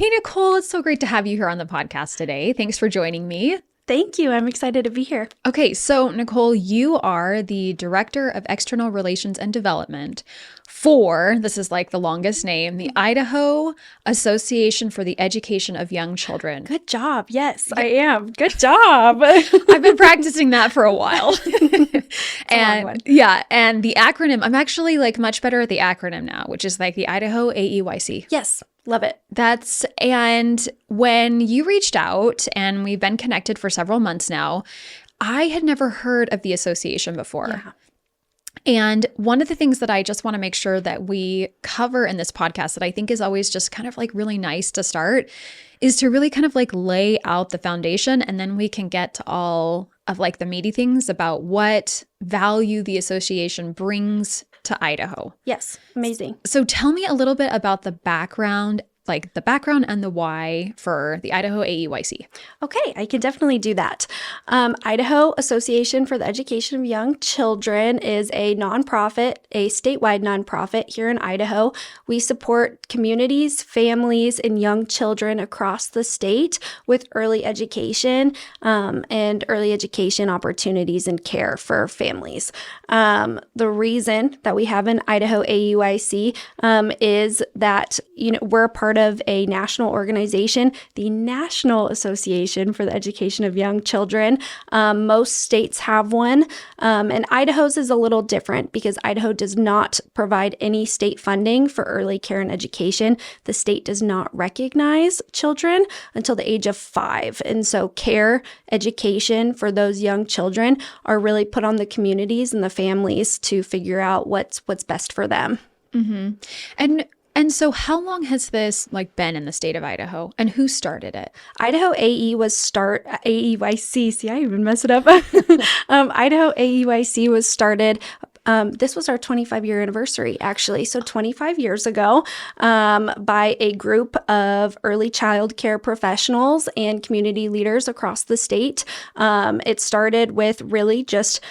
Hey, Nicole, it's so great to have you here on the podcast today. Thanks for joining me. Thank you. I'm excited to be here. Okay, so Nicole, you are the Director of External Relations and Development for, this is like the longest name, the Idaho Association for the Education of Young Children. Good job. Yes, I am. Good job. I've been practicing that for a while. And the acronym, I'm actually like much better at the acronym now, which is like the Idaho AEYC. Yes, love it. And when you reached out, and we've been connected for several months now, I had never heard of the association before. Yeah. And one of the things that I just want to make sure that we cover in this podcast that I think is always just kind of like really nice to start is to really kind of like lay out the foundation, and then we can get to all of like the meaty things about what value the association brings to Idaho. Yes, amazing. So tell me a little bit about the background, like the background and the why for the Idaho AEYC. Okay, I can definitely do that. Idaho Association for the Education of Young Children is a nonprofit, a statewide nonprofit here in Idaho. We support communities, families, and young children across the state with early education and early education opportunities and care for families. The reason that we have an Idaho AEYC is that we're a part of a national organization, the National Association for the Education of Young Children. Most states have one, and Idaho's is a little different because Idaho does not provide any state funding for early care and education. The state does not recognize children until the age of 5, and so care, education for those young children are really put on the communities and the families to figure out what's best for them. Mm-hmm. And so how long has this like been in the state of Idaho, and who started it? Idaho AEYC. See, I even mess it up. Idaho AEYC was started. This was our 25-year anniversary, actually. So 25 years ago, by a group of early child care professionals and community leaders across the state. It started with really just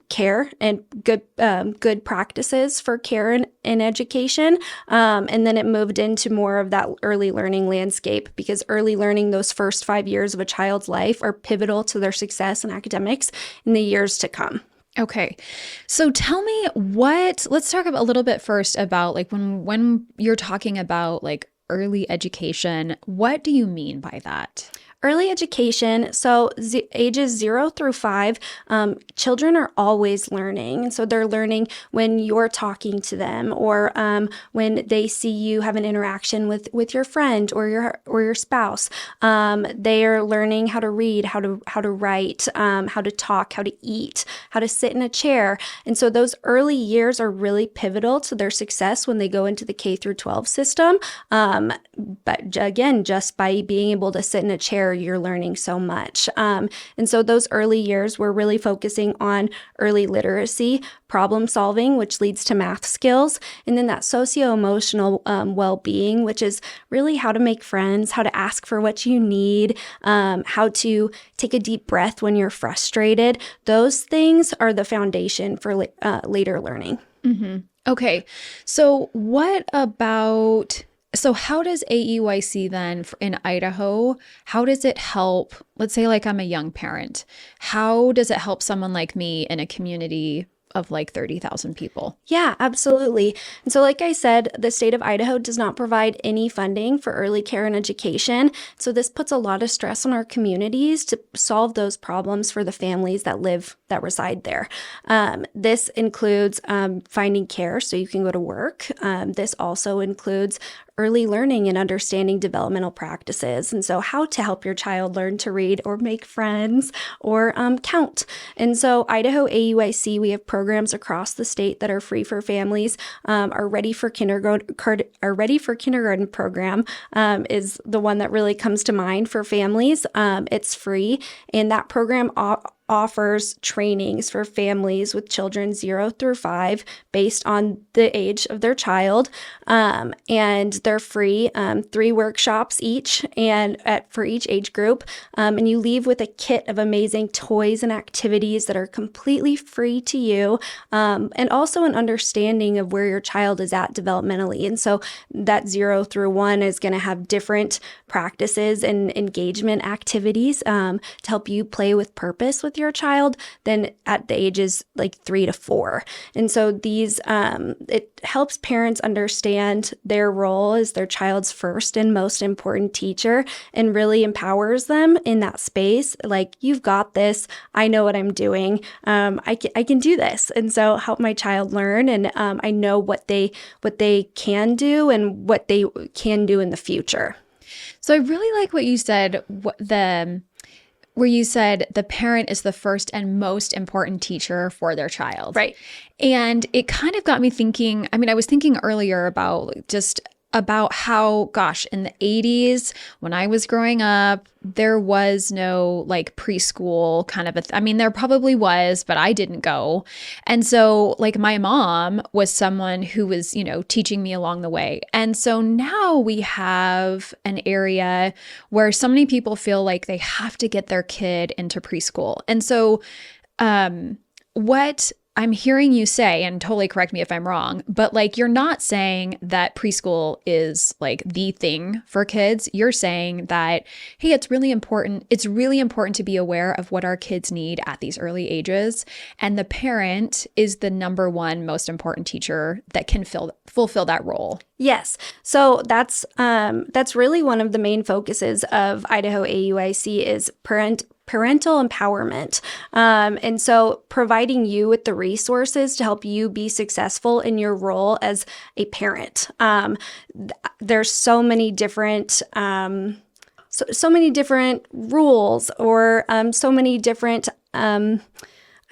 care and good practices for care and education. And then it moved into more of that early learning landscape, because early learning, those first 5 years of a child's life, are pivotal to their success in academics in the years to come. Okay. So tell me let's talk a little bit first about like when you're talking about like early education, what do you mean by that? Early education, so ages 0 through 5, children are always learning. And so they're learning when you're talking to them, or when they see you have an interaction with your friend or your spouse. They are learning how to read, how to write, how to talk, how to eat, how to sit in a chair. And so those early years are really pivotal to their success when they go into the K through 12 system. But again, just by being able to sit in a chair, you're learning so much. And so those early years, we're really focusing on early literacy, problem solving, which leads to math skills, and then that socio-emotional well-being, which is really how to make friends, how to ask for what you need, how to take a deep breath when you're frustrated. Those things are the foundation for later learning. Mm-hmm. Okay. So how does AEYC then in Idaho, how does it help, let's say like I'm a young parent, how does it help someone like me in a community of like 30,000 people? Yeah, absolutely. And so like I said, the state of Idaho does not provide any funding for early care and education. So this puts a lot of stress on our communities to solve those problems for the families that reside there. This includes finding care so you can go to work. This also includes early learning and understanding developmental practices. And so how to help your child learn to read or make friends or count. And so Idaho AEYC, we have programs across the state that are free for families. Our Ready for Kindergarten program is the one that really comes to mind for families. It's free, and that program offers trainings for families with children 0 through 5 based on the age of their child. And they're free, 3 workshops each and for each age group. And you leave with a kit of amazing toys and activities that are completely free to you. And also an understanding of where your child is at developmentally. And so that 0 through 1 is going to have different practices and engagement activities to help you play with purpose with your child than at the ages like 3 to 4. And so these, it helps parents understand their role as their child's first and most important teacher and really empowers them in that space. Like, you've got this. I know what I'm doing. I can do this. And so help my child learn. And I know what they can do and what they can do in the future. So I really like what you said, where you said the parent is the first and most important teacher for their child. Right. And it kind of got me thinking, I was thinking earlier about how, gosh, in the 80s, when I was growing up, there was no like preschool kind of there probably was, but I didn't go. And so like my mom was someone who was, teaching me along the way. And so now we have an area where so many people feel like they have to get their kid into preschool. And so what I'm hearing you say, and totally correct me if I'm wrong, but like, you're not saying that preschool is like the thing for kids. You're saying that, hey, it's really important. It's really important to be aware of what our kids need at these early ages. And the parent is the number one most important teacher that can fulfill that role. Yes. So that's really one of the main focuses of Idaho AEYC is parental empowerment. And so providing you with the resources to help you be successful in your role as a parent. There's so many different so many different rules or so many different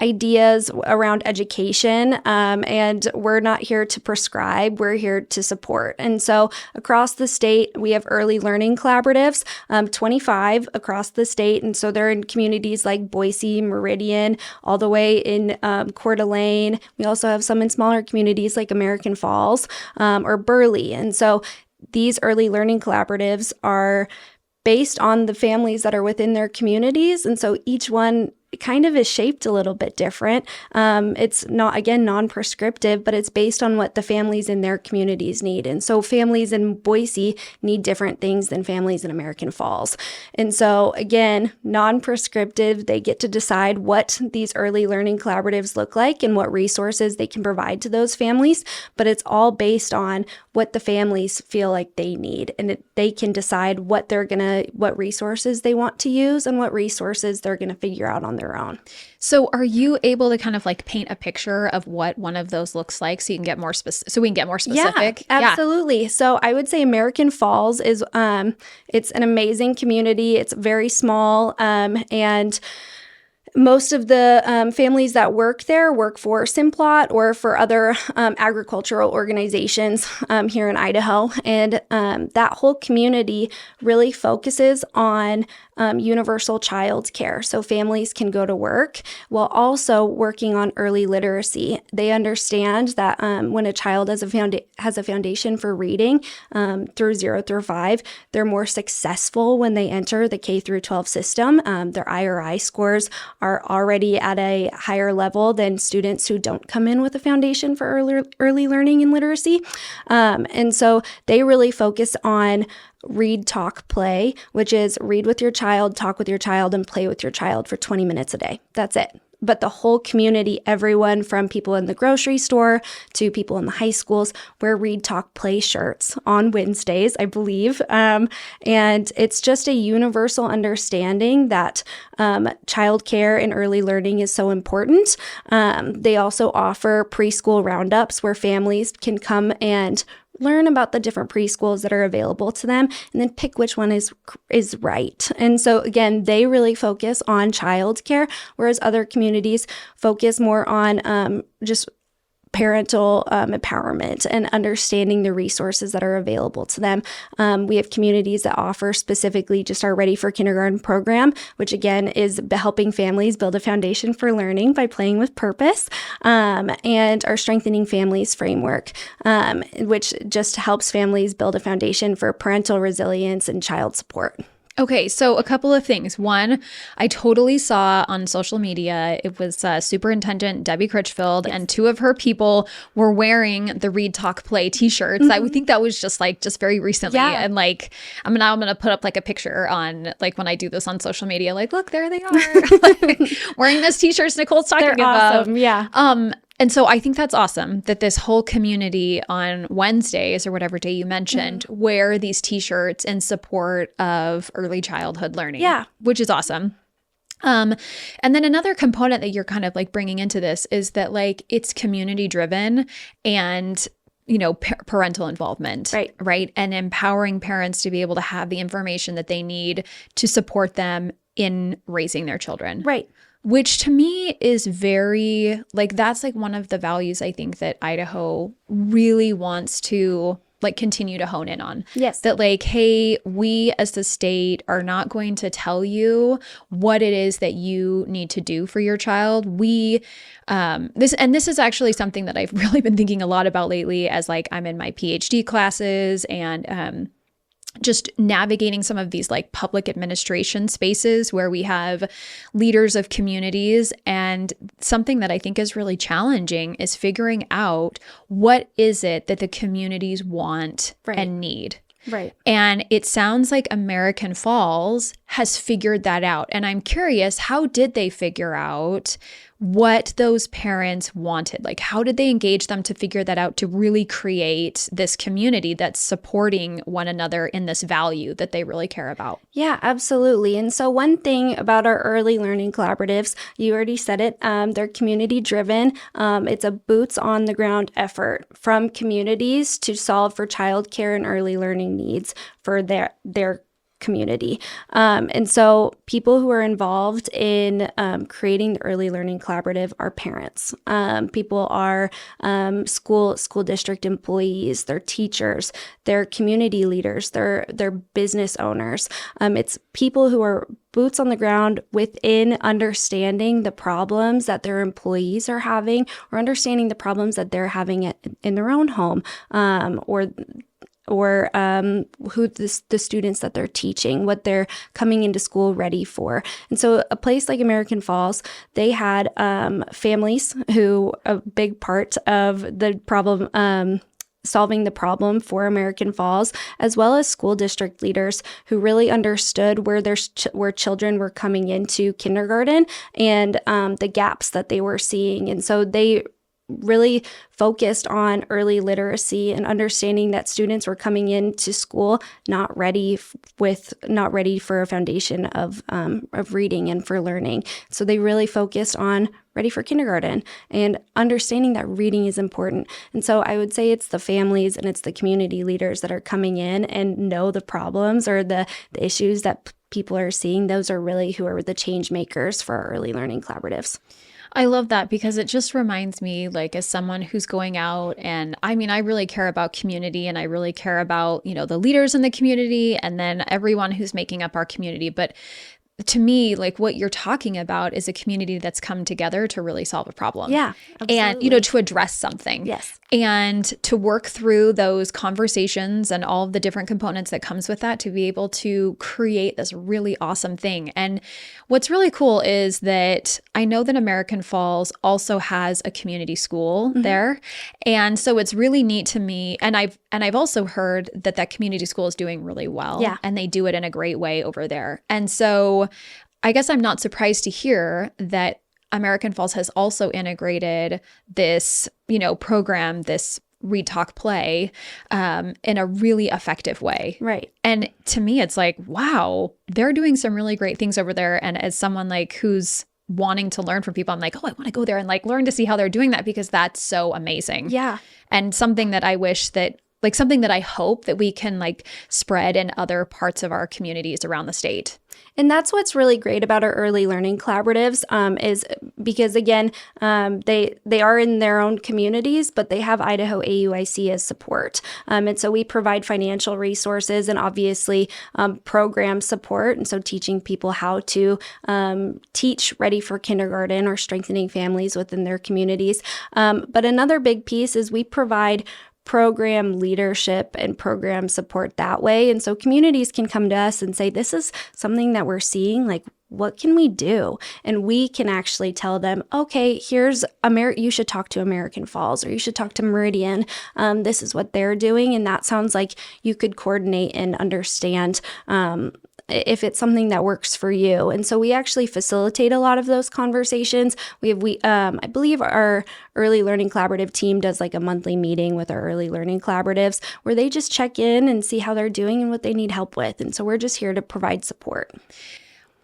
ideas around education, and we're not here to prescribe, we're here to support. And so across the state, we have early learning collaboratives, 25 across the state. And so they're in communities like Boise, Meridian, all the way in Coeur d'Alene. We also have some in smaller communities like American Falls or Burley. And so these early learning collaboratives are based on the families that are within their communities. And so each one kind of is shaped a little bit different. It's not, again, non-prescriptive, but it's based on what the families in their communities need. And so families in Boise need different things than families in American Falls. And so, again, non-prescriptive, they get to decide what these early learning collaboratives look like and what resources they can provide to those families. But it's all based on what the families feel like they need. And they can decide what resources they want to use and what resources they're going to figure out on their own. So are you able to kind of like paint a picture of what one of those looks like so we can get more specific? Yeah, absolutely. Yeah. So I would say American Falls is it's an amazing community. It's very small, and most of the families that work there work for Simplot or for other agricultural organizations here in Idaho. And that whole community really focuses on universal child care. So families can go to work while also working on early literacy. They understand that when a child has a foundation for reading through 0 through 5, they're more successful when they enter the K through 12 system. Their IRI scores are already at a higher level than students who don't come in with a foundation for early learning and literacy. And so they really focus on read, talk, play, which is read with your child, talk with your child, and play with your child for 20 minutes a day. That's it. But the whole community, everyone from people in the grocery store to people in the high schools, wear read, talk, play shirts on Wednesdays, I believe. And it's just a universal understanding that childcare and early learning is so important. They also offer preschool roundups where families can come and learn about the different preschools that are available to them and then pick which one is right. And so again, they really focus on childcare, whereas other communities focus more on just parental empowerment and understanding the resources that are available to them. We have communities that offer specifically just our Ready for Kindergarten program, which again is helping families build a foundation for learning by playing with purpose, and our Strengthening Families framework, which just helps families build a foundation for parental resilience and child support. Okay, so a couple of things. One, I totally saw on social media, it was Superintendent Debbie Critchfield, and two of her people were wearing the Read, Talk, Play t-shirts. I would think that was just very recently. Yeah. And I'm gonna put up a picture on when I do this on social media, look, there they are, wearing those t-shirts Nicole's talking about. Awesome. Yeah. And so I think that's awesome that this whole community on Wednesdays or whatever day you mentioned wear these t-shirts in support of early childhood learning. Yeah. Which is awesome. And then another component that you're kind of bringing into this is that it's community driven and parental involvement, right? And empowering parents to be able to have the information that they need to support them in raising their children. Right. Which to me is very, that's one of the values I think that Idaho really wants to continue to hone in on. Yes. That hey, we as the state are not going to tell you what it is that you need to do for your child. This is actually something that I've really been thinking a lot about lately as I'm in my PhD classes and, just navigating some of these public administration spaces where we have leaders of communities. And something that I think is really challenging is figuring out what is it that the communities want and need. Right. And it sounds like American Falls has figured that out. And I'm curious, how did they figure out what those parents wanted? How did they engage them to figure that out, to really create this community that's supporting one another in this value that they really care about? Yeah, absolutely. And so one thing about our early learning collaboratives, you already said it, they're community driven. It's a boots on the ground effort from communities to solve for childcare and early learning needs for their community. And so people who are involved in creating the early learning collaborative are parents. People are school district employees, they're teachers, they're community leaders, they're business owners. It's people who are boots on the ground within understanding the problems that their employees are having, or understanding the problems that they're having in their own home, or who the students that they're teaching, what they're coming into school ready for. And so a place like American Falls, they had families who, a big part of the problem, solving the problem for American Falls, as well as school district leaders who really understood where children were coming into kindergarten and the gaps that they were seeing. And so they really focused on early literacy and understanding that students were coming into school not ready for a foundation of reading and for learning. So they really focused on ready for kindergarten and understanding that reading is important. And so I would say it's the families and it's the community leaders that are coming in and know the problems or the issues that people are seeing. Those are really who are the change makers for our early learning collaboratives. I love that because it just reminds me, as someone who's going out, and I really care about community and I really care about, the leaders in the community and then everyone who's making up our community. But to me, what you're talking about is a community that's come together to really solve a problem. Yeah, absolutely. And, to address something. Yes. And to work through those conversations and all of the different components that comes with that to be able to create this really awesome thing. And what's really cool is that I know that American Falls also has a community school there. And so it's really neat to me. And I've also heard that community school is doing really well. Yeah. And they do it in a great way over there. And so I guess I'm not surprised to hear that American Falls has also integrated this, program, this Read, Talk, Play, in a really effective way. Right. And to me, it's wow, they're doing some really great things over there. And as someone who's wanting to learn from people, I'm I want to go there and learn to see how they're doing that because that's so amazing. Yeah. And something that I wish that like something that I hope that we can like spread in other parts of our communities around the state. And that's what's really great about our early learning collaboratives, is because, again, they are in their own communities, but they have Idaho AEYC as support. And so we provide financial resources and obviously program support. And so teaching people how to teach ready for kindergarten or strengthening families within their communities. But another big piece is we provide program leadership and program support that way. And so communities can come to us and say, this is something that we're seeing, like, what can we do? And we can actually tell them, okay, here's you should talk to American Falls, or you should talk to Meridian. This is what they're doing. And that sounds like you could coordinate and understand if it's something that works for you. And so we actually facilitate a lot of those conversations. I believe our early learning collaborative team does like a monthly meeting with our early learning collaboratives where they just check in and see how they're doing and what they need help with. And so we're just here to provide support.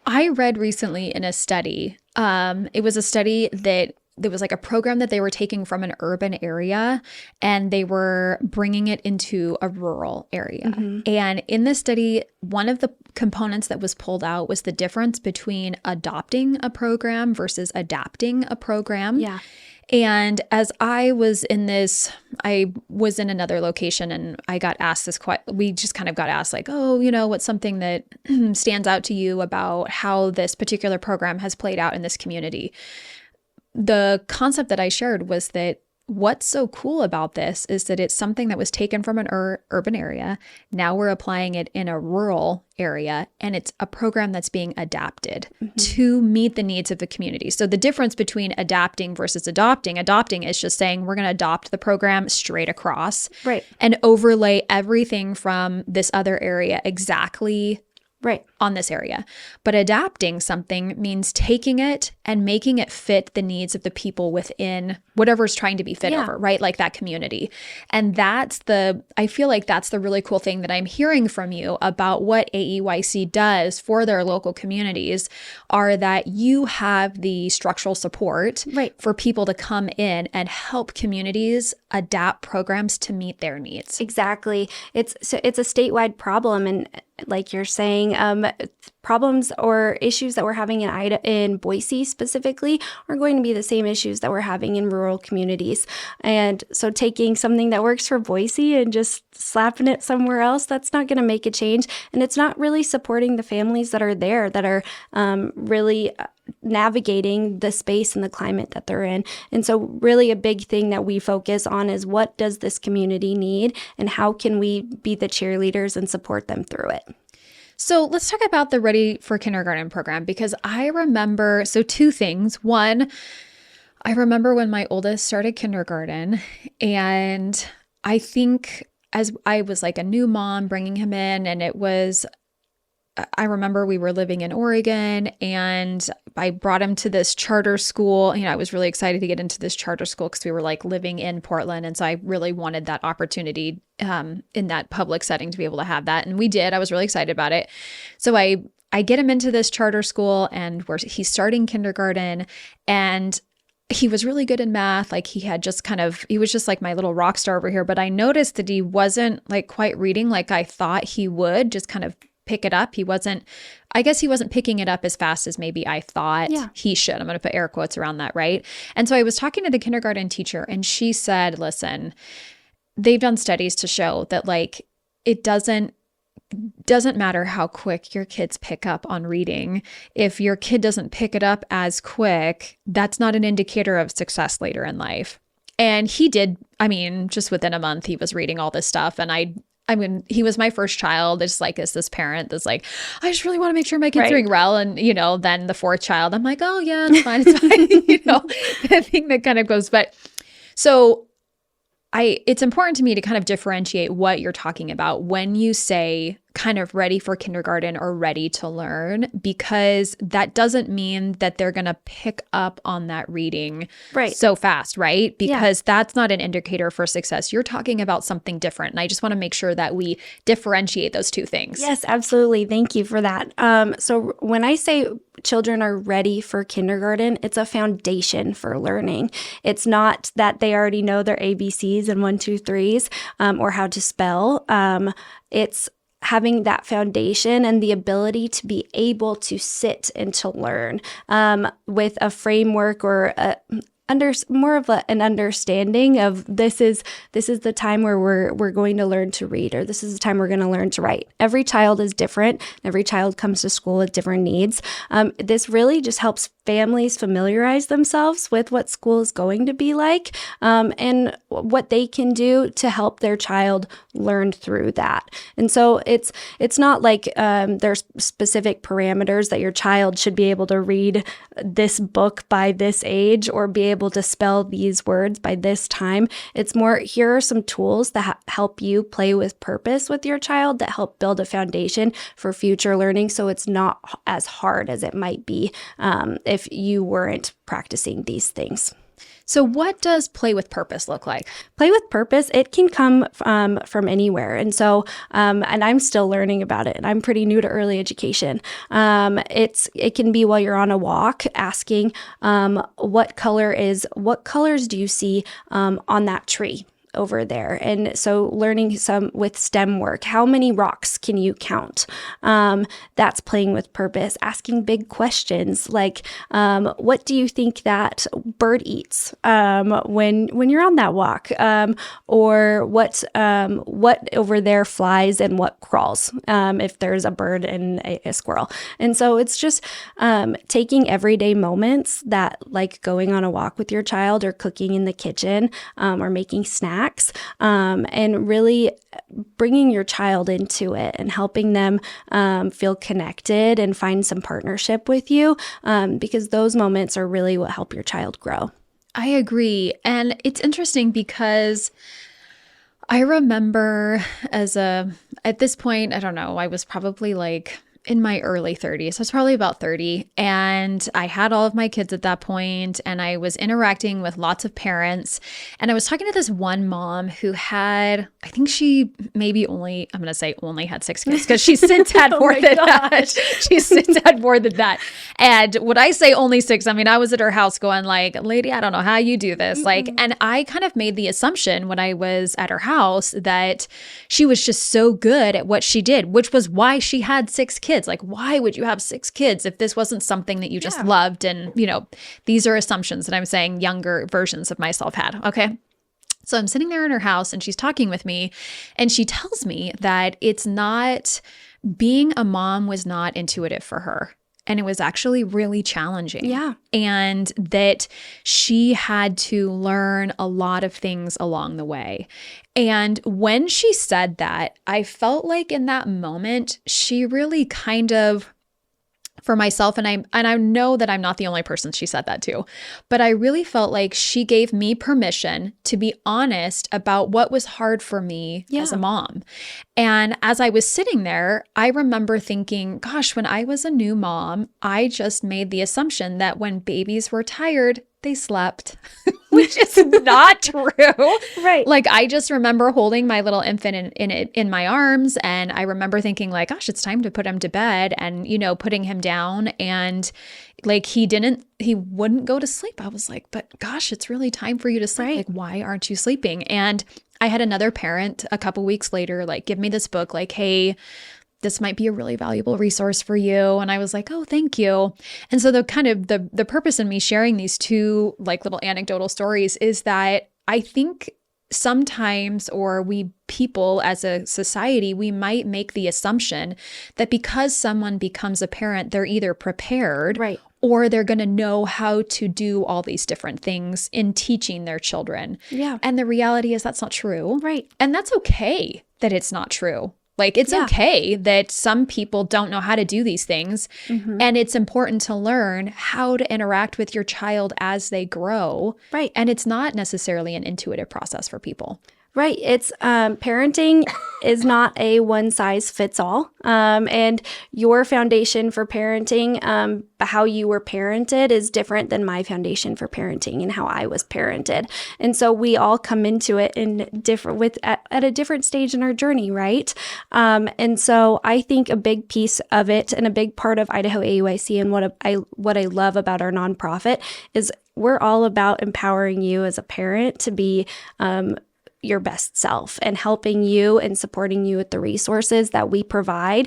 I read recently in a study, it was a study that there was like a program that they were taking from an urban area and they were bringing it into a rural area. Mm-hmm. And in this study, one of the components that was pulled out was the difference between adopting a program versus adapting a program. Yeah. And as I was in another location and I got asked we just kind of got asked like, oh, what's something that stands out to you about how this particular program has played out in this community? The concept that I shared was that what's so cool about this is that it's something that was taken from an urban area. Now we're applying it in a rural area, and it's a program that's being adapted to meet the needs of the community. So the difference between adapting versus adopting is just saying we're going to adopt the program straight across, right, and overlay everything from this other area exactly right on this area. But adapting something means taking it and making it fit the needs of the people within whatever's trying to be fit over, right? Like that community. And I feel like that's the really cool thing that I'm hearing from you about what AEYC does for their local communities, are that you have the structural support for people to come in and help communities adapt programs to meet their needs. Exactly. It's a statewide problem. And like you're saying, problems or issues that we're having in Boise specifically are going to be the same issues that we're having in rural communities. And so taking something that works for Boise and just slapping it somewhere else, that's not going to make a change. And it's not really supporting the families that are there, that are really navigating the space and the climate that they're in. And so really a big thing that we focus on is, what does this community need and how can we be the cheerleaders and support them through it? So let's talk about the Ready for Kindergarten program, because I remember, two things. One, I remember when my oldest started kindergarten, and I think as I was like a new mom bringing him in, and I remember we were living in Oregon and I brought him to this charter school. I was really excited to get into this charter school because we were like living in Portland. And so I really wanted that opportunity in that public setting to be able to have that. And we did. I was really excited about it. So I get him into this charter school, and he's starting kindergarten, and he was really good in math. Like he was just like my little rock star over here. But I noticed that he wasn't like quite reading like I thought he would, just kind of pick it up. He wasn't picking it up as fast as maybe I thought he should. I'm going to put air quotes around that, right? And so I was talking to the kindergarten teacher, and she said, listen, they've done studies to show that like it doesn't matter how quick your kids pick up on reading. If your kid doesn't pick it up as quick, that's not an indicator of success later in life. And he did, just within a month, he was reading all this stuff. And he was my first child. It's like, as this parent that's like, I just really want to make sure my kid's doing well. And, then the fourth child, I'm like, oh yeah, it's fine. It's fine. The thing that kind of goes, but so it's important to me to kind of differentiate what you're talking about when you say kind of ready for kindergarten or ready to learn, because that doesn't mean that they're going to pick up on that reading so fast, right? Because that's not an indicator for success. You're talking about something different. And I just want to make sure that we differentiate those two things. Yes, absolutely. Thank you for that. So when I say children are ready for kindergarten, it's a foundation for learning. It's not that they already know their ABCs and 1, 2, 3s or how to spell. It's having that foundation and the ability to be able to sit and to learn with a framework or more of an understanding of this is the time where we're going to learn to read, or this is the time we're going to learn to write. Every child is different. Every child comes to school with different needs. This really just helps families familiarize themselves with what school is going to be like and what they can do to help their child learn through that. And so it's not like there's specific parameters that your child should be able to read this book by this age or be able to spell these words by this time. It's more, here are some tools that help you play with purpose with your child, that help build a foundation for future learning, so it's not as hard as it might be if you weren't practicing these things. So what does play with purpose look like? Play with purpose, it can come from anywhere. And so, and I'm still learning about it, and I'm pretty new to early education. It can be while you're on a walk, asking what colors do you see on that tree over there? And so learning some with STEM work, how many rocks can you count? That's playing with purpose. Asking big questions like, what do you think that bird eats when you're on that walk? Or what over there flies and what crawls if there's a bird and a squirrel. And so it's just taking everyday moments, that like going on a walk with your child or cooking in the kitchen or making snacks, and really bringing your child into it and helping them feel connected and find some partnership with you, because those moments are really what help your child grow. I agree. And it's interesting because I remember at this point, I don't know, I was probably like in my early 30s. I was probably about 30, and I had all of my kids at that point, and I was interacting with lots of parents, and I was talking to this one mom who had, I think she maybe only had 6 kids, because she's since had more than that. She's since had more than that. And when I say only 6, I mean, I was at her house going like, lady, I don't know how you do this. And I kind of made the assumption when I was at her house that she was just so good at what she did, which was why she had 6 kids. Like, why would you have 6 kids if this wasn't something that you just loved? And, these are assumptions that I'm saying younger versions of myself had. Okay. So I'm sitting there in her house, and she's talking with me, and she tells me that being a mom was not intuitive for her. And it was actually really challenging. Yeah. And that she had to learn a lot of things along the way. And when she said that, I felt like in that moment, she really kind of, for myself, and I know that I'm not the only person she said that to, but I really felt like she gave me permission to be honest about what was hard for me as a mom. And as I was sitting there, I remember thinking, gosh, when I was a new mom, I just made the assumption that when babies were tired, they slept, which is not true. Right. Like, I just remember holding my little infant in my arms, and I remember thinking like, gosh, it's time to put him to bed, and, putting him down, and like, he wouldn't go to sleep. I was like, but gosh, it's really time for you to sleep. Right. Like, why aren't you sleeping? And I had another parent a couple weeks later, like, give me this book, like, hey, this might be a really valuable resource for you. And I was like, oh, thank you. And so the kind of the purpose in me sharing these two like little anecdotal stories is that I think sometimes, or we people as a society, we might make the assumption that because someone becomes a parent, they're either prepared, right, or they're going to know how to do all these different things in teaching their children. Yeah. And the reality is that's not true. Right. And that's okay that it's not true. Like, it's okay that some people don't know how to do these things. Mm-hmm. And it's important to learn how to interact with your child as they grow. Right. And it's not necessarily an intuitive process for people. Right. It's parenting is not a one size fits all. And your foundation for parenting, how you were parented is different than my foundation for parenting and how I was parented. And so we all come into it at a different stage in our journey, right? And so I think a big piece of it and a big part of Idaho AEYC and what I love about our nonprofit is we're all about empowering you as a parent to be your best self and helping you and supporting you with the resources that we provide,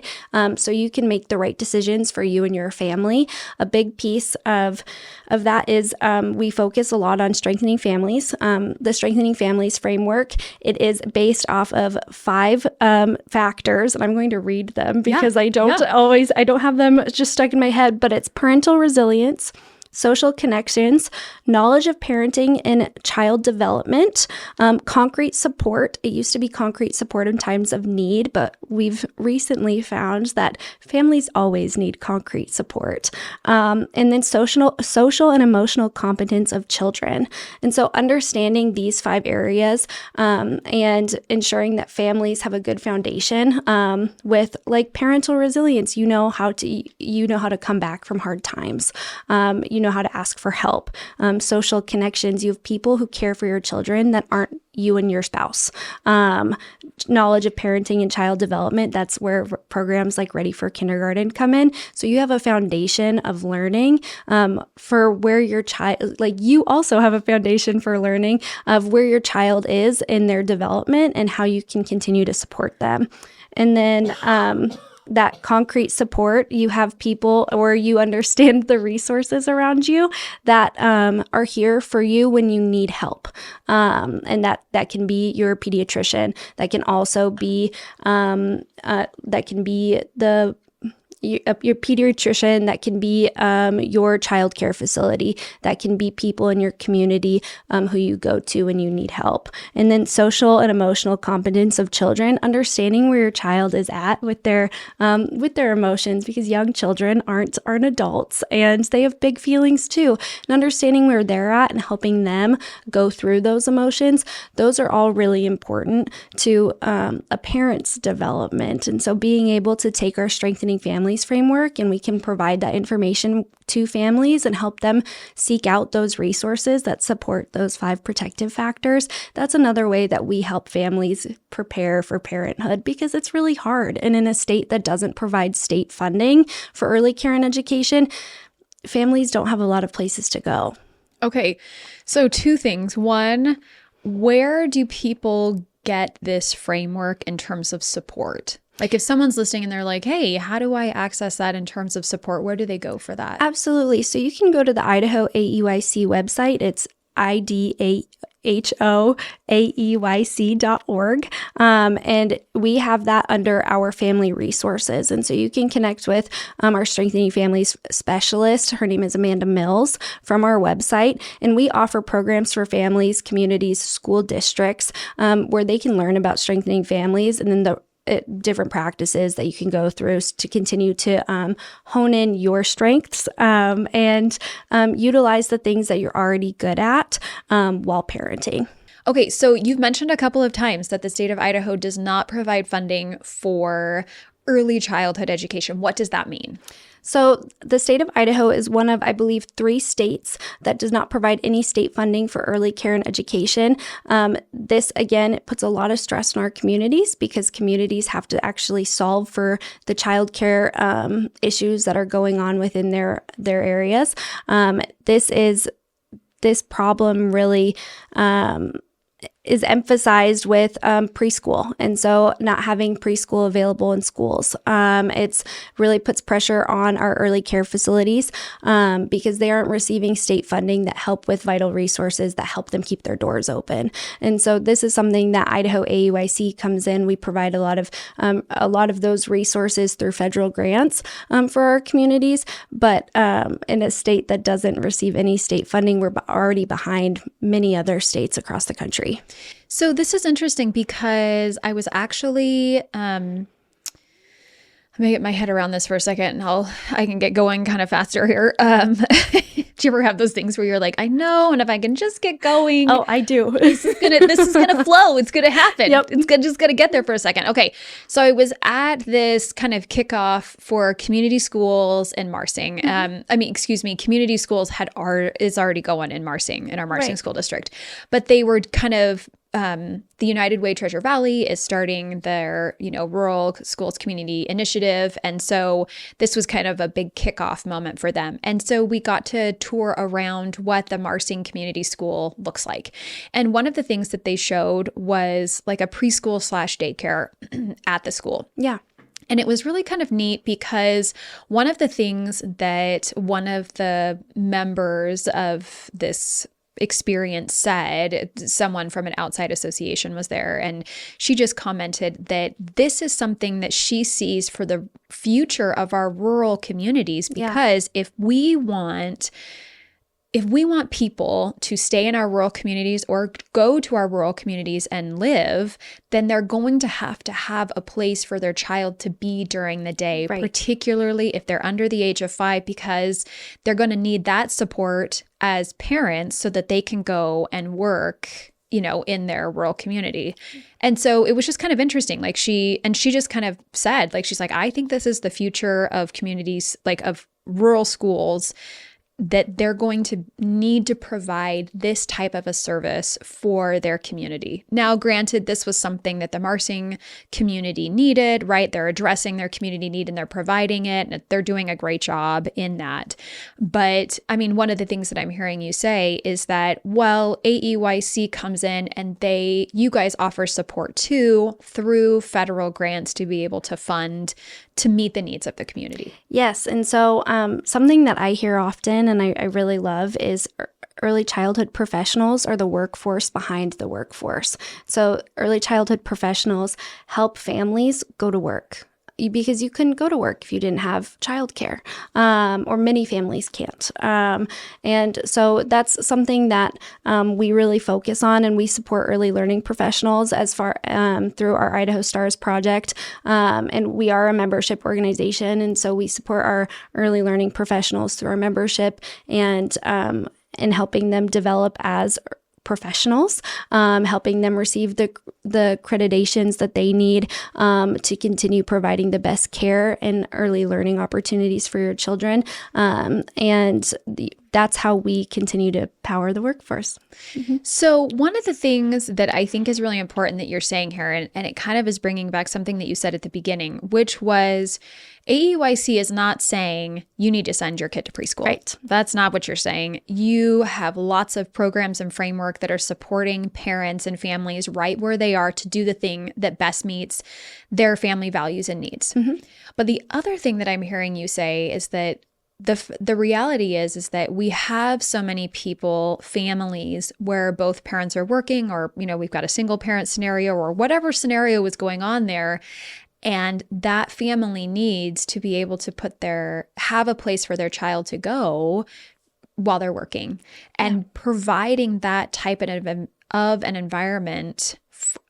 so you can make the right decisions for you and your family. A big piece of that is we focus a lot on strengthening families. The Strengthening Families framework, it is based off of 5 factors, and I'm going to read them because I don't have them just stuck in my head, but it's parental resilience, social connections, knowledge of parenting and child development, concrete support. It used to be concrete support in times of need, but we've recently found that families always need concrete support. And then social and emotional competence of children. And so understanding these 5 areas and ensuring that families have a good foundation with like parental resilience, you know how to come back from hard times. You know how to ask for help. Social connections, you have people who care for your children that aren't you and your spouse. Knowledge of parenting and child development, that's where programs like Ready for Kindergarten come in. So you have a foundation of learning for where your child, like you also have a foundation for learning of where your child is in their development and how you can continue to support them. And then that concrete support, you have people or you understand the resources around you that are here for you when you need help. And that can be your pediatrician. That can also be your pediatrician, that can be your child care facility, that can be people in your community who you go to when you need help. And then social and emotional competence of children, understanding where your child is at with their emotions, because young children aren't adults and they have big feelings too. And understanding where they're at and helping them go through those emotions, those are all really important to a parent's development. And so being able to take our Strengthening Families framework and we can provide that information to families and help them seek out those resources that support those 5 protective factors. That's another way that we help families prepare for parenthood, because it's really hard. And in a state that doesn't provide state funding for early care and education, families don't have a lot of places to go. Okay, so 2 things. One, where do people get this framework in terms of support? Like if someone's listening and they're like, hey, how do I access that in terms of support? Where do they go for that? Absolutely. So you can go to the Idaho AEYC website. It's idahoaeyc.org. And we have that under our family resources. And so you can connect with our Strengthening Families specialist. Her name is Amanda Mills from our website. And we offer programs for families, communities, school districts, where they can learn about strengthening families and then the different practices that you can go through to continue to hone in your strengths and utilize the things that you're already good at while parenting. Okay, so you've mentioned a couple of times that the state of Idaho does not provide funding for early childhood education. What does that mean? So the state of Idaho is one of, I believe, 3 states that does not provide any state funding for early care and education. This, again, it puts a lot of stress on our communities because communities have to actually solve for the child care issues that are going on within their areas. This problem really is emphasized with preschool. And so not having preschool available in schools. It's really puts pressure on our early care facilities because they aren't receiving state funding that help with vital resources that help them keep their doors open. And so this is something that Idaho AEYC comes in. We provide a lot of those resources through federal grants for our communities. But in a state that doesn't receive any state funding, we're already behind many other states across the country. So this is interesting because I was actually Let me get my head around this for a second and I can get going kind of faster here. Do you ever have those things where you're like, I know, and if I can just get going. Oh, I do. This is gonna flow. It's gonna happen. Yep. It's just gonna get there for a second. Okay. So I was at this kind of kickoff for community schools in Marsing. Community schools is already going in Marsing, in our Marsing school district. But they were kind of the United Way Treasure Valley is starting their, rural schools community initiative. And so this was kind of a big kickoff moment for them. And so we got to tour around what the Marsing Community School looks like. And one of the things that they showed was like a preschool / daycare at the school. Yeah. And it was really kind of neat because one of the things that one of the members of this experience said, someone from an outside association was there, and she just commented that this is something that she sees for the future of our rural communities, because if we want people to stay in our rural communities or go to our rural communities and live, then they're going to have a place for their child to be during the day, particularly if they're under the age of 5, because they're going to need that support as parents so that they can go and work, in their rural community. And so it was just kind of interesting. Like she just kind of said, like, she's like, I think this is the future of communities, like of rural schools, that they're going to need to provide this type of a service for their community. Now, granted, this was something that the Marsing community needed, right? They're addressing their community need and they're providing it, and they're doing a great job in that. But I mean, one of the things that I'm hearing you say is that, well, AEYC comes in and you guys offer support too through federal grants to be able to fund to meet the needs of the community. Yes. And so something that I hear often and I really love is early childhood professionals are the workforce behind the workforce. So early childhood professionals help families go to work, because you couldn't go to work if you didn't have childcare, or many families can't. And so that's something that we really focus on, and we support early learning professionals as far through our Idaho Stars project. And we are a membership organization, and so we support our early learning professionals through our membership and helping them develop as professionals, helping them receive the accreditations that they need to continue providing the best care and early learning opportunities for your children. That's how we continue to power the workforce. Mm-hmm. So one of the things that I think is really important that you're saying here, and it kind of is bringing back something that you said at the beginning, which was AEYC is not saying you need to send your kid to preschool. Right. That's not what you're saying. You have lots of programs and framework that are supporting parents and families right where they are to do the thing that best meets their family values and needs. Mm-hmm. But the other thing that I'm hearing you say is that the reality is that we have so many families where both parents are working, or, we've got a single parent scenario or whatever scenario is going on there. And that family needs to be able to have a place for their child to go while they're working, and providing that type of an environment,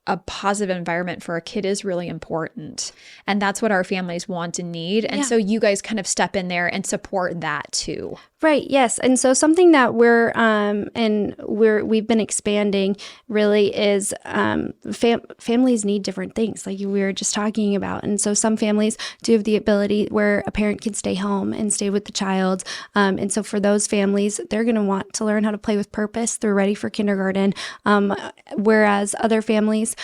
a positive environment for a kid, is really important. And that's what our families want and need. And so you guys kind of step in there and support that too. Right. Yes. And so something that we've been expanding really is families need different things, like we were just talking about. And so some families do have the ability where a parent can stay home and stay with the child. And so for those families, they're going to want to learn how to play with purpose. They're ready for kindergarten. Whereas other families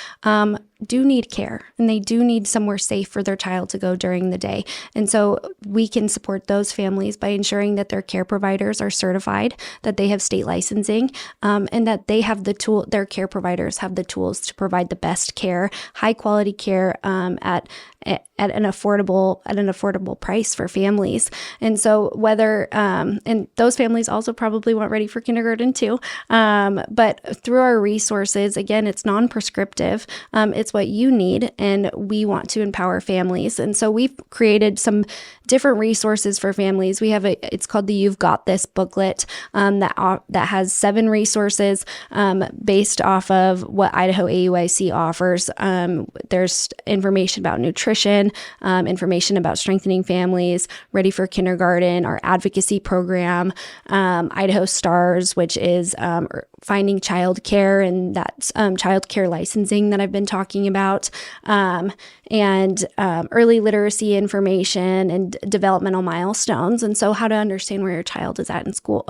do need care, and they do need somewhere safe for their child to go during the day. And so we can support those families by ensuring that their care providers are certified, that they have state licensing, and that they have their care providers have the tools to provide the best care, high quality care at an affordable price for families. And so and those families also probably want ready for kindergarten too. But through our resources, again, it's non-prescriptive. It's what you need, and we want to empower families. And so we've created some different resources for families. We have it's called the You've Got This booklet that has 7 resources based off of what Idaho AEYC offers. There's information about nutrition, information about strengthening families, Ready for Kindergarten, our advocacy program, Idaho Stars, which is finding childcare, and that's childcare licensing that I've been talking about, and early literacy information and developmental milestones. And so how to understand where your child is at in school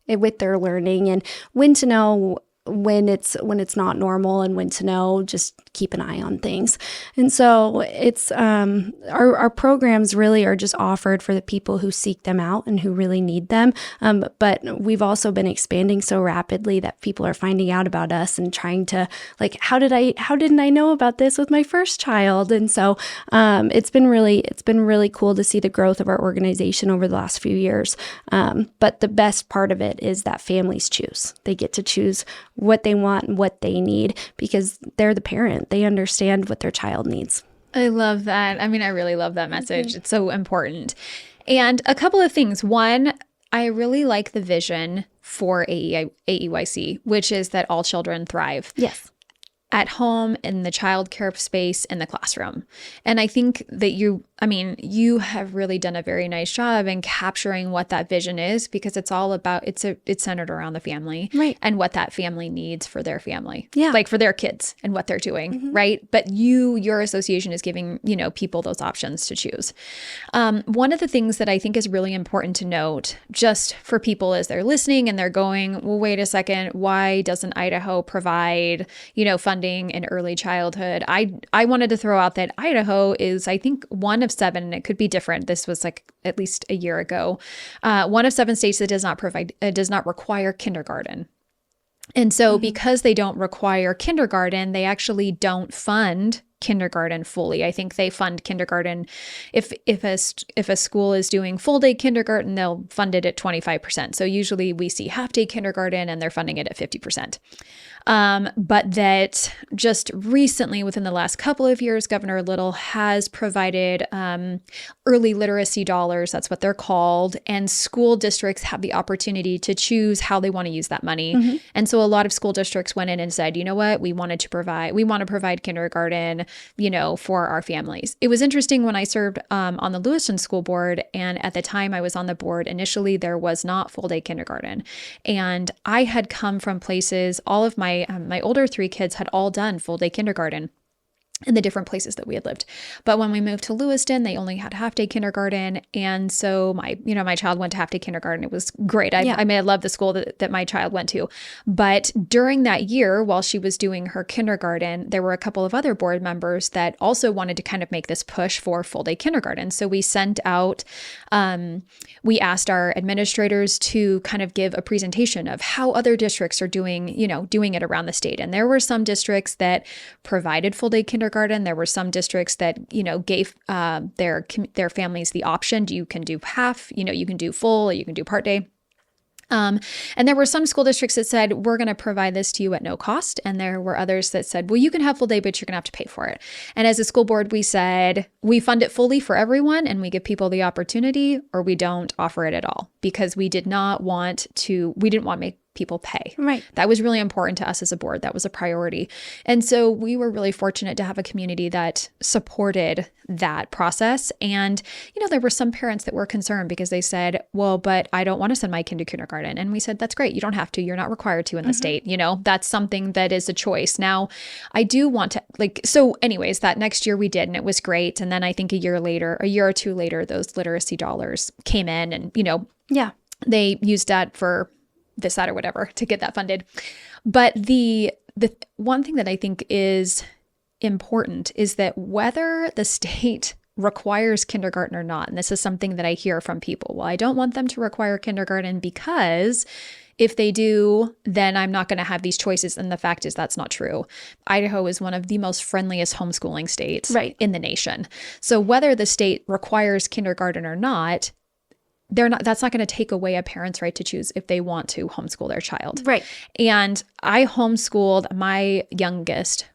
with their learning, and when to know when it's not normal, and when to know just keep an eye on things. And so it's our programs really are just offered for the people who seek them out and who really need them. But we've also been expanding so rapidly that people are finding out about us and trying to, like, how didn't I know about this with my first child? And so it's been really cool to see the growth of our organization over the last few years. But the best part of it is that families choose. They get to choose what they want and what they need, because they're the parent. They understand what their child needs. I love that. I mean, I really love that message. It's so important. And a couple of things. One, I really like the vision for AEYC, which is that all children thrive. Yes. At home, in the childcare space, in the classroom. And I think that you have really done a very nice job in capturing what that vision is, because it's all about, it's centered around the family, right, and what that family needs for their family, yeah, like for their kids and what they're doing, right? But your association is giving, people those options to choose. One of the things that I think is really important to note, just for people as they're listening and they're going, well, wait a second, why doesn't Idaho provide, funding in early childhood? I wanted to throw out that Idaho is, I think, one of 7, and it could be different. This was like at least a year ago. One of 7 states that does not require kindergarten. And so because they don't require kindergarten, they actually don't fund kindergarten fully. I think they fund kindergarten. If a school is doing full day kindergarten, they'll fund it at 25%. So usually we see half day kindergarten and they're funding it at 50%. But that just recently, within the last couple of years, Governor Little has provided early literacy dollars. That's what they're called. And school districts have the opportunity to choose how they want to use that money. And so a lot of school districts went in and said, you know what, we want to provide kindergarten, for our families. It was interesting when I served on the Lewiston School Board, and at the time I was on the board, initially there was not full day kindergarten. And I had come from places, all of my older 3 kids had all done full day kindergarten in the different places that we had lived. But when we moved to Lewiston, they only had half day kindergarten. And so my child went to half day kindergarten. It was great. I love the school that my child went to. But during that year, while she was doing her kindergarten, there were a couple of other board members that also wanted to kind of make this push for full day kindergarten. So we sent out, we asked our administrators to kind of give a presentation of how other districts are doing it around the state. And there were some districts that provided full day kindergarten. There were some districts that, gave their families the option. You can do half, you can do full, or you can do part day. And there were some school districts that said, we're going to provide this to you at no cost. And there were others that said, well, you can have full day, but you're going to have to pay for it. And as a school board, we said, we fund it fully for everyone and we give people the opportunity, or we don't offer it at all, because we didn't want to make people pay. Right. That was really important to us as a board. That was a priority. And so we were really fortunate to have a community that supported that process. And, there were some parents that were concerned because they said, well, but I don't want to send my kid to kindergarten. And we said, that's great. You don't have to. You're not required to in the state. That's something that is a choice. Now, I do want to so anyways, that next year we did, and it was great. And then I think a year or 2 later, those literacy dollars came in and, they used that for this, that, or whatever to get that funded. But the one thing that I think is important is that whether the state requires kindergarten or not, and this is something that I hear from people, well, I don't want them to require kindergarten because if they do, then I'm not going to have these choices. And the fact is that's not true. Idaho is one of the most friendliest homeschooling states in the nation. So whether the state requires kindergarten or not, that's not going to take away a parent's right to choose if they want to homeschool their child. Right. And I homeschooled my youngest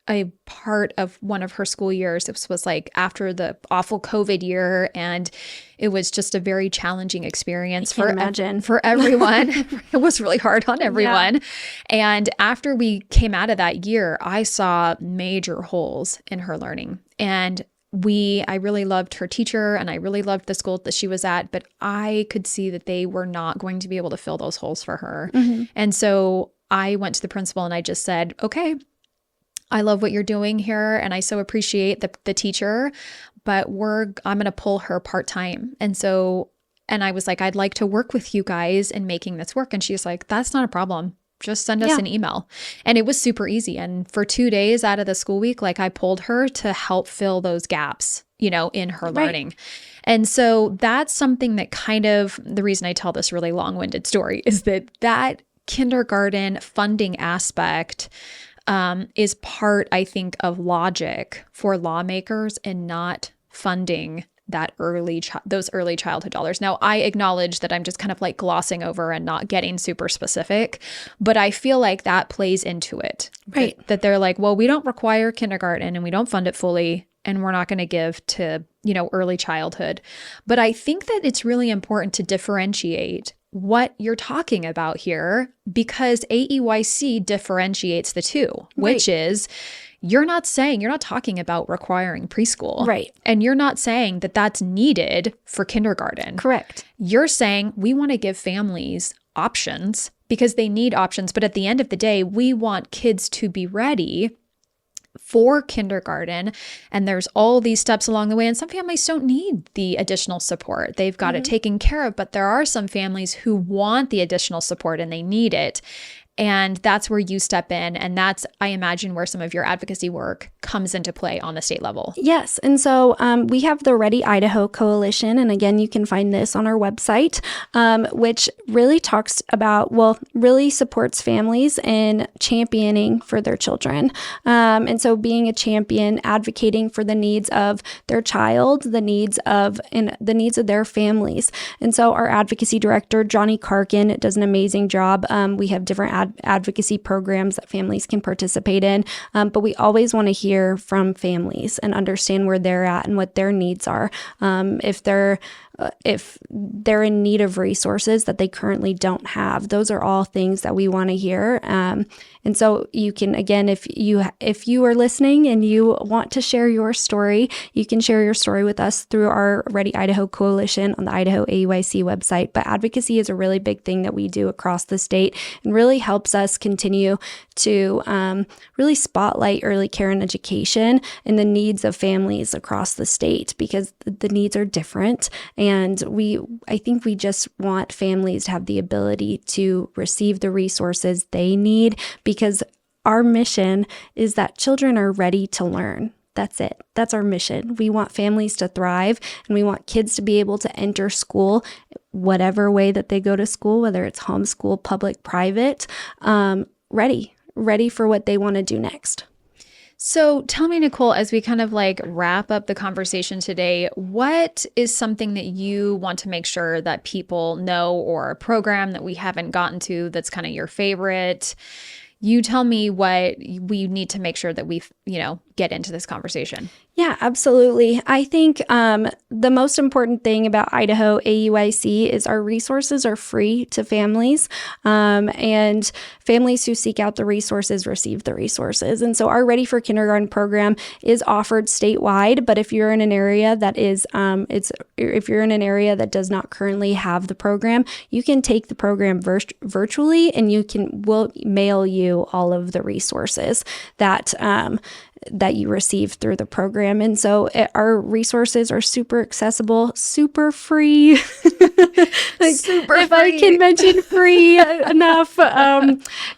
a part of one of her school years. This was like after the awful COVID year, and it was just a very challenging experience for everyone. It was really hard on everyone. Yeah. And after we came out of that year, I saw major holes in her learning. And I really loved her teacher, and I really loved the school that she was at, but I could see that they were not going to be able to fill those holes for her. Mm-hmm. And so I went to the principal and I just said, okay, I love what you're doing here, and I so appreciate the teacher, but I'm going to pull her part-time. And I was like, I'd like to work with you guys in making this work. And she's like, that's not a problem. Just send us an email. And it was super easy. And for 2 days out of the school week, like I pulled her to help fill those gaps, in her learning. And so that's something that kind of, the reason I tell this really long-winded story is that kindergarten funding aspect is part, I think, of logic for lawmakers in not funding those early childhood dollars. Now, I acknowledge that I'm just kind of like glossing over and not getting super specific, but I feel like that plays into it. Right. That they're like, well, we don't require kindergarten and we don't fund it fully, and we're not going to give to, early childhood. But I think that it's really important to differentiate what you're talking about here, because AEYC differentiates the two, which is you're not talking about requiring preschool. Right. And you're not saying that that's needed for kindergarten. Correct. You're saying we want to give families options because they need options. But at the end of the day, we want kids to be ready for kindergarten, and there's all these steps along the way, and some families don't need the additional support. They've got it taken care of, but there are some families who want the additional support and they need it. And that's where you step in. And that's, I imagine, where some of your advocacy work comes into play on the state level. Yes. And so we have the Ready Idaho Coalition. And again, you can find this on our website, which really really supports families in championing for their children. And so being a champion, advocating for the needs of their child, the needs of their families. And so our advocacy director, Johnny Karkin, does an amazing job. We have different advocacy programs that families can participate in. But we always want to hear from families and understand where they're at and what their needs are. If they're in need of resources that they currently don't have, those are all things that we want to hear. And so you can, again, if you are listening and you want to share your story, you can share your story with us through our Ready Idaho Coalition on the Idaho AEYC website. But advocacy is a really big thing that we do across the state and really helps us continue to really spotlight early care and education and the needs of families across the state, because the needs are different. And I think we just want families to have the ability to receive the resources they need, because our mission is that children are ready to learn. That's it. That's our mission. We want families to thrive, and we want kids to be able to enter school, whatever way that they go to school, whether it's homeschool, public, private, ready for what they want to do next. So tell me, Nicole, as we kind of like wrap up the conversation today, what is something that you want to make sure that people know, or a program that we haven't gotten to that's kind of your favorite? You tell me what we need to make sure that we, get into this conversation. Yeah, absolutely. I think the most important thing about Idaho AEYC is our resources are free to families, and families who seek out the resources receive the resources. And so our Ready for Kindergarten program is offered statewide, but if you're in an area that does not currently have the program, you can take the program virtually, and we'll mail you all of the resources that you receive through the program. And so our resources are super accessible, super free. If I can mention free enough,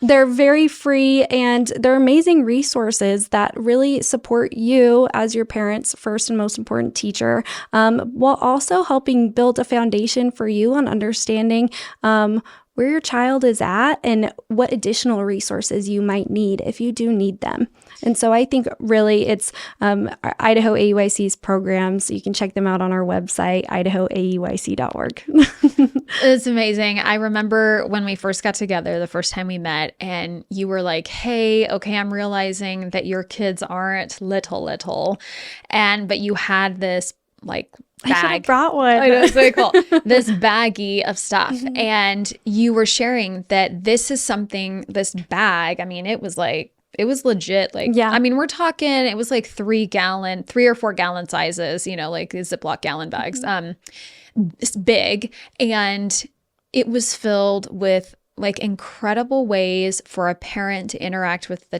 they're very free, and they're amazing resources that really support you as your parent's first and most important teacher, while also helping build a foundation for you on understanding where your child is at and what additional resources you might need if you do need them. And so I think really it's Idaho AEYC's programs. You can check them out on our website, idahoaeyc.org. It's amazing. I remember when we first got together, the first time we met, and you were like, hey, okay, I'm realizing that your kids aren't little. But you had this like I should have bag. brought one. I know, it's very cool. This baggie of stuff. And you were sharing that this is something, this bag, I mean, it was legit. Like, Yeah. I mean, we're talking, it was like 3 or 4 gallon sizes, like these Ziploc gallon bags. It's big. And it was filled with like incredible ways for a parent to interact with their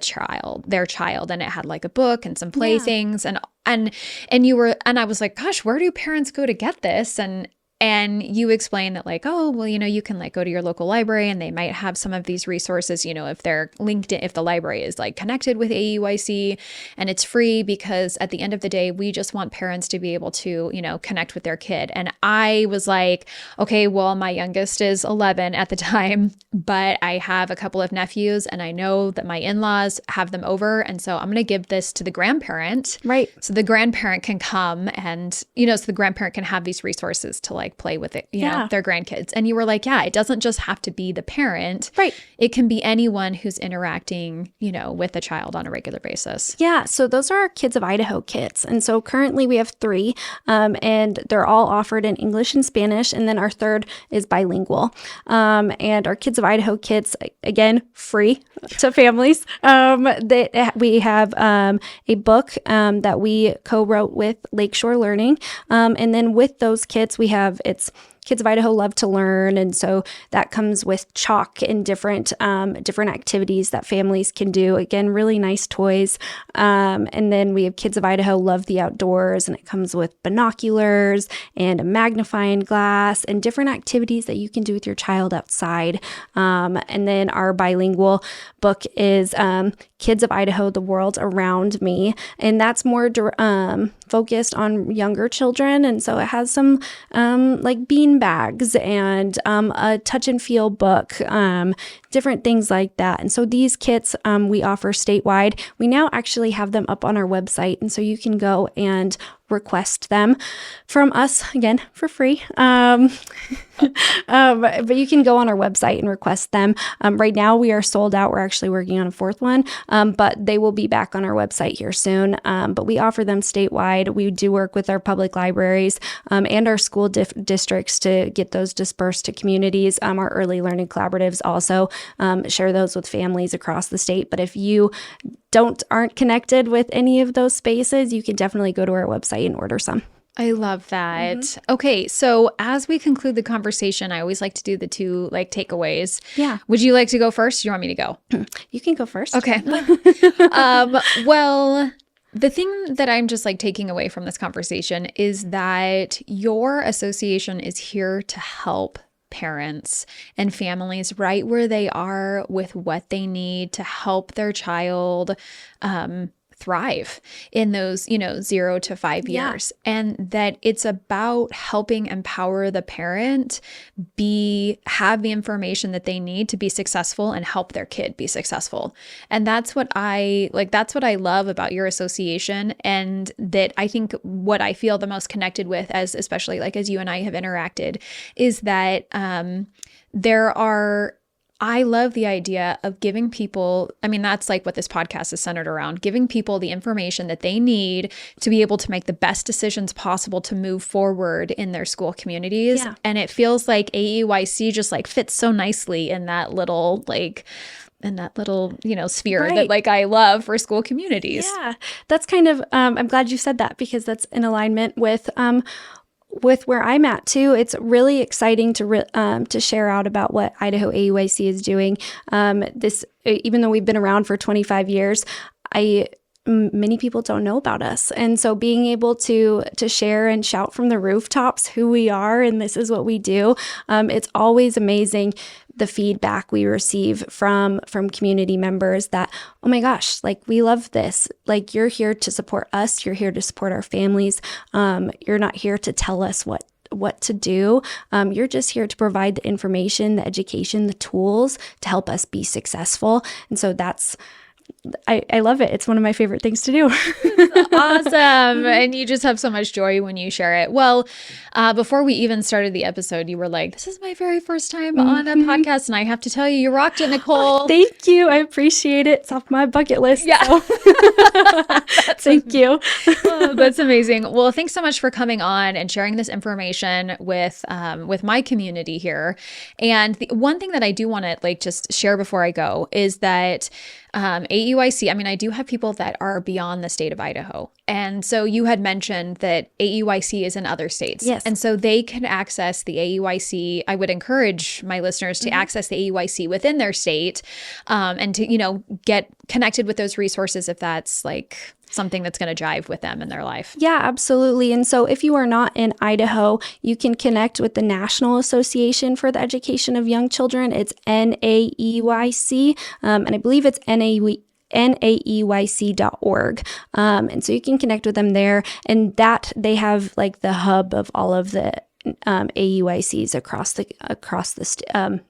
child. And it had like a book and some playthings and I was like, gosh, where do parents go to get this? And you explained that like, oh, well, you can like go to your local library and they might have some of these resources, if they're linked in, if the library is like connected with AEYC, and it's free because at the end of the day, we just want parents to be able to, connect with their kid. And I was like, okay, well, my youngest is 11 at the time, but I have a couple of nephews and I know that my in-laws have them over. And so I'm going to give this to the grandparent. Right. So the grandparent can come and, so the grandparent can have these resources to like play with it, their grandkids. And you were like, yeah, it doesn't just have to be the parent. Right. It can be anyone who's interacting, with a child on a regular basis. Yeah. So those are our Kids of Idaho kits. And so currently we have 3, and they're all offered in English and Spanish. And then our third is bilingual. And our Kids of Idaho kits, again, free to families. We have a book that we co-wrote with Lakeshore Learning. And then with those kits, we have it's Kids of Idaho Love to Learn. And so that comes with chalk and different activities that families can do. Again, really nice toys. And then we have Kids of Idaho Love the Outdoors, and it comes with binoculars and a magnifying glass and different activities that you can do with your child outside. And then our bilingual book is Kids of Idaho, The World Around Me. And that's more focused on younger children. And so it has some like bean bags and a touch and feel book, different things like that. And so these kits we offer statewide. We now actually have them up on our website. And so you can go and request them from us, again, for free. But you can go on our website and request them. Right now we are sold out. We're actually working on a 4th one, but they will be back on our website here soon. But we offer them statewide. We do work with our public libraries and our school districts to get those dispersed to communities. Our early learning collaboratives also share those with families across the state. But if you aren't connected with any of those spaces, you can definitely go to our website and order some. I love that. Okay, so as we conclude the conversation, I always like to do the 2 like takeaways. Yeah. Would you like to go first? Do you want me to go? You can go first. Okay. Well, the thing that I'm just like taking away from this conversation is that your association is here to help parents and families right where they are with what they need to help their child thrive in those, 0 to 5 years. And that it's about helping empower the parent have the information that they need to be successful and help their kid be successful. And that's what I love about your association. And that I think what I feel the most connected with, especially like as you and I have interacted, is that I love the idea of giving people, that's like what this podcast is centered around, giving people the information that they need to be able to make the best decisions possible to move forward in their school communities. Yeah. And it feels like AEYC just like fits so nicely in that little sphere that like I love for school communities. Yeah, that's kind of, I'm glad you said that because that's in alignment with where I'm at too. It's really exciting to share out about what Idaho AEYC is doing. Even though we've been around for 25 years, many people don't know about us. And so being able to share and shout from the rooftops who we are and this is what we do, it's always amazing the feedback we receive from community members that, oh my gosh, like we love this. Like you're here to support us. You're here to support our families. You're not here to tell us what to do. You're just here to provide the information, the education, the tools to help us be successful. And so that's I love it. It's one of my favorite things to do. Awesome. And you just have so much joy when you share it. Well, before we even started the episode, you were like, this is my very first time on a podcast. And I have to tell you, you rocked it, Nicole. Thank you. I appreciate it. It's off my bucket list. Yeah. So. Thank you. Oh, that's amazing. Well, thanks so much for coming on and sharing this information with my community here. And the one thing that I do want to like just share before I go is that AEYC, I mean, I do have people that are beyond the state of Idaho. And so you had mentioned that AEYC is in other states. Yes. And so they can access the AEYC. I would encourage my listeners to access the AEYC within their state, and to, get connected with those resources if that's like something that's going to jive with them in their life. Yeah, absolutely. And so if you are not in Idaho, you can connect with the National Association for the Education of Young Children. It's NAEYC, and I believe it's NAEYC.org. And so you can connect with them there, and that they have like the hub of all of the AEYCs across the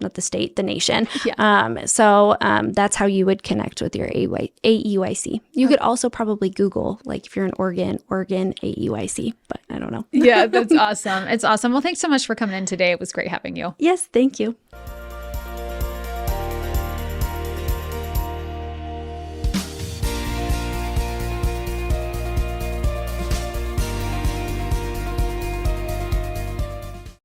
not the state, the nation. Yeah. So that's how you would connect with your AEYC. You could also probably Google, like if you're in Oregon AEYC, but I don't know. Yeah, that's awesome. It's awesome. Well, thanks so much for coming in today. It was great having you. Yes, thank you.